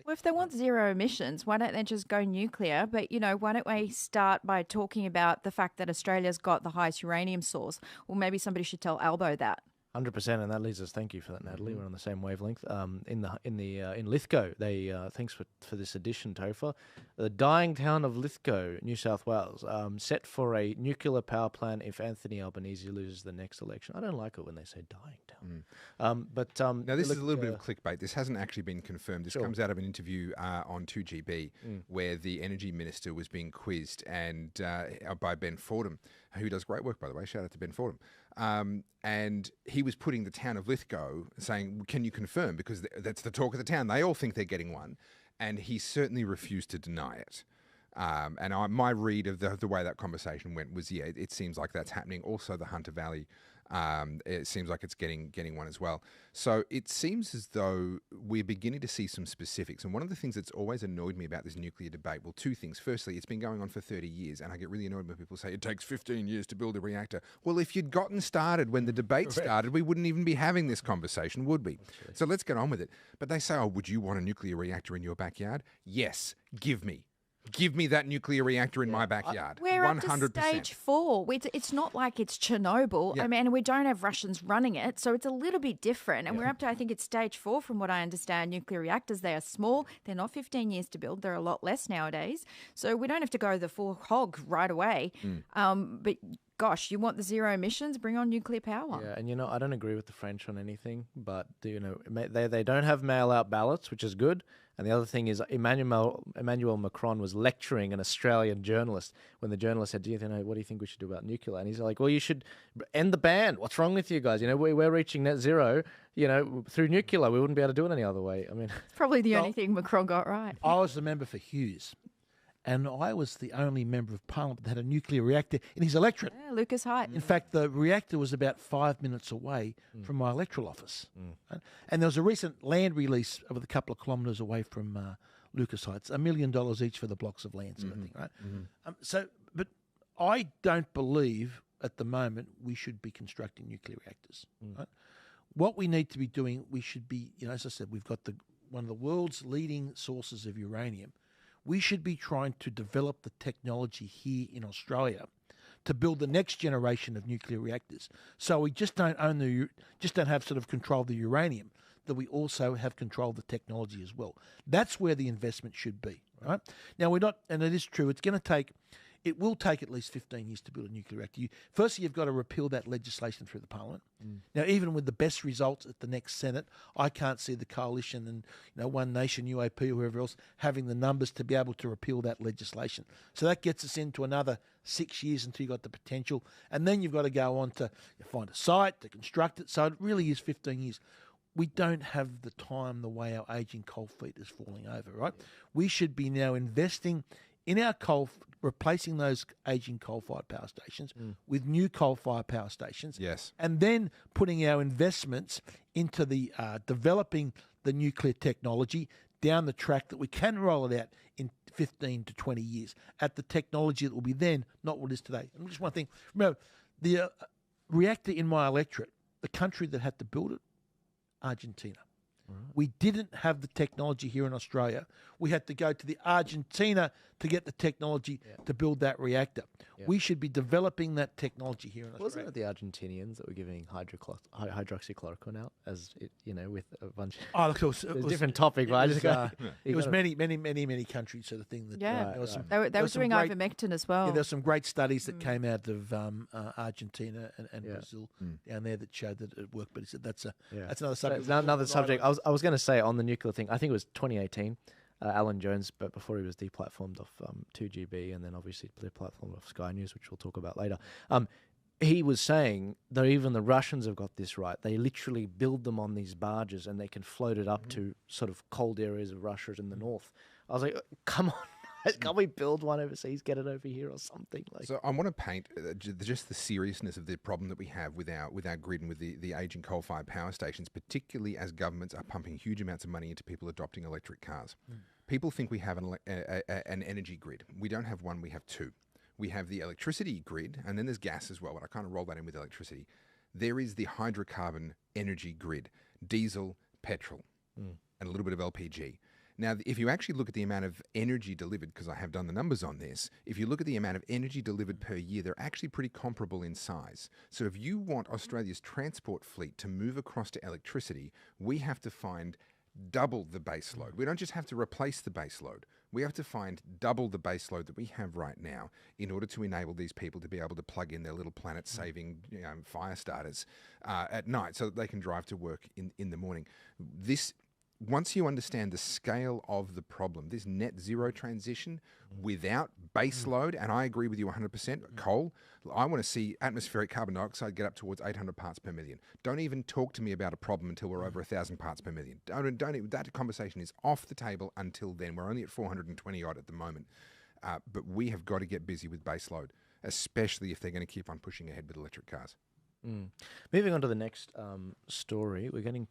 Well, if they want zero emissions, why don't they just go nuclear? But, why don't we start by talking about the fact that Australia's got the highest uranium source? Well, maybe somebody should tell Albo that. 100%, and that leads us. Thank you for that, Natalie. We're on the same wavelength. In Lithgow, they thanks for this addition, Topher. The dying town of Lithgow, New South Wales, set for a nuclear power plant if Anthony Albanese loses the next election. I don't like it when they say dying town. Now this is a little bit of clickbait. This hasn't actually been confirmed. This comes out of an interview on 2GB where the energy minister was being quizzed and by Ben Fordham, who does great work, by the way. Shout out to Ben Fordham. And he was putting the town of Lithgow, saying, can you confirm? Because that's the talk of the town. They all think they're getting one. And he certainly refused to deny it. My read of the way that conversation went was, it seems like that's happening. Also, the Hunter Valley, it seems like it's getting one as well. So it seems as though we're beginning to see some specifics. And one of the things that's always annoyed me about this nuclear debate, well, two things. Firstly, it's been going on for 30 years, and I get really annoyed when people say it takes 15 years to build a reactor. Well, if you'd gotten started when the debate started, we wouldn't even be having this conversation, would we? So let's get on with it. But they say, oh, would you want a nuclear reactor in your backyard? Yes, give me. Give me that nuclear reactor in my backyard. We're 100%. Up to stage 4. It's not like it's Chernobyl. Yeah. I mean, we don't have Russians running it, so it's a little bit different. And we're up to, I think it's stage 4 from what I understand, nuclear reactors. They are small. They're not 15 years to build. They're a lot less nowadays. So we don't have to go the full hog right away. But gosh, you want the zero emissions? Bring on nuclear power. Yeah, and I don't agree with the French on anything, but they don't have mail-out ballots, which is good. And the other thing is Emmanuel Macron was lecturing an Australian journalist when the journalist said, what do you think we should do about nuclear? And he's like, well, you should end the ban. What's wrong with you guys? We're reaching net zero, through nuclear. We wouldn't be able to do it any other way. I mean, it's probably the only thing Macron got right. I was the member for Hughes, and I was the only member of Parliament that had a nuclear reactor in his electorate. Yeah, Lucas Height. In fact, the reactor was about 5 minutes away from my electoral office. Right? And there was a recent land release of a couple of kilometres away from Lucas Heights, $1 million each for the blocks of land, sort of thing, right? But I don't believe at the moment we should be constructing nuclear reactors. Right? What we need to be doing, we should be, as I said, we've got one of the world's leading sources of uranium. We should be trying to develop the technology here in Australia to build the next generation of nuclear reactors. So we just don't have sort of control of the uranium, that we also have control of the technology as well. That's where the investment should be, right? Now we're not, and it is true, it will take at least 15 years to build a nuclear reactor. Firstly, you've got to repeal that legislation through the Parliament. Now, even with the best results at the next Senate, I can't see the coalition and One Nation, UAP, or whoever else having the numbers to be able to repeal that legislation. So that gets us into another 6 years until you've got the potential. And then you've got to go on to find a site, to construct it. So it really is 15 years. We don't have the time the way our ageing coal fleet is falling over, right? We should be now investing in our replacing those aging coal-fired power stations with new coal-fired power stations. Yes. And then putting our investments into the developing the nuclear technology down the track that we can roll it out in 15 to 20 years at the technology that will be then, not what it is today. And just one thing, remember, the reactor in my electorate, the country that had to build it, Argentina. We didn't have the technology here in Australia. We had to go to the Argentina to get the technology to build that reactor. Yeah. We should be developing that technology here in Australia. Wasn't it the Argentinians that were giving hydroxychloroquine out as with a bunch of... Oh, look, it was a different topic, right? It was many countries sort of thing. That, they were doing ivermectin as well. Yeah, there's some great studies that came out of Argentina and Brazil down there that showed that it worked. But he said that's another subject. Another subject. I was going to say on the nuclear thing, I think it was 2018, Alan Jones, but before he was deplatformed off 2GB and then obviously deplatformed off Sky News, which we'll talk about later, he was saying that even the Russians have got this right. They literally build them on these barges and they can float it up to sort of cold areas of Russia in the north. I was like, come on. Can't we build one overseas, get it over here or something? So I want to paint just the seriousness of the problem that we have with our grid and with the aging coal-fired power stations, particularly as governments are pumping huge amounts of money into people adopting electric cars. People think we have an energy grid. We don't have one, we have two. We have the electricity grid, and then there's gas as well, but I kind of roll that in with electricity. There is the hydrocarbon energy grid, diesel, petrol, and a little bit of LPG. Now, if you actually look at the amount of energy delivered, because I have done the numbers on this, if you look at the amount of energy delivered per year, they're actually pretty comparable in size. So if you want Australia's transport fleet to move across to electricity, we have to find double the base load. We don't just have to replace the base load. We have to find double the base load that we have right now in order to enable these people to be able to plug in their little planet-saving fire starters at night so that they can drive to work in the morning. Once you understand the scale of the problem, this net zero transition without base load, and I agree with you 100%, coal, I want to see atmospheric carbon dioxide get up towards 800 parts per million. Don't even talk to me about a problem until we're over 1,000 parts per million. That conversation is off the table until then. We're only at 420 odd at the moment. But we have got to get busy with base load, especially if they're going to keep on pushing ahead with electric cars. Moving on to the next story, we're getting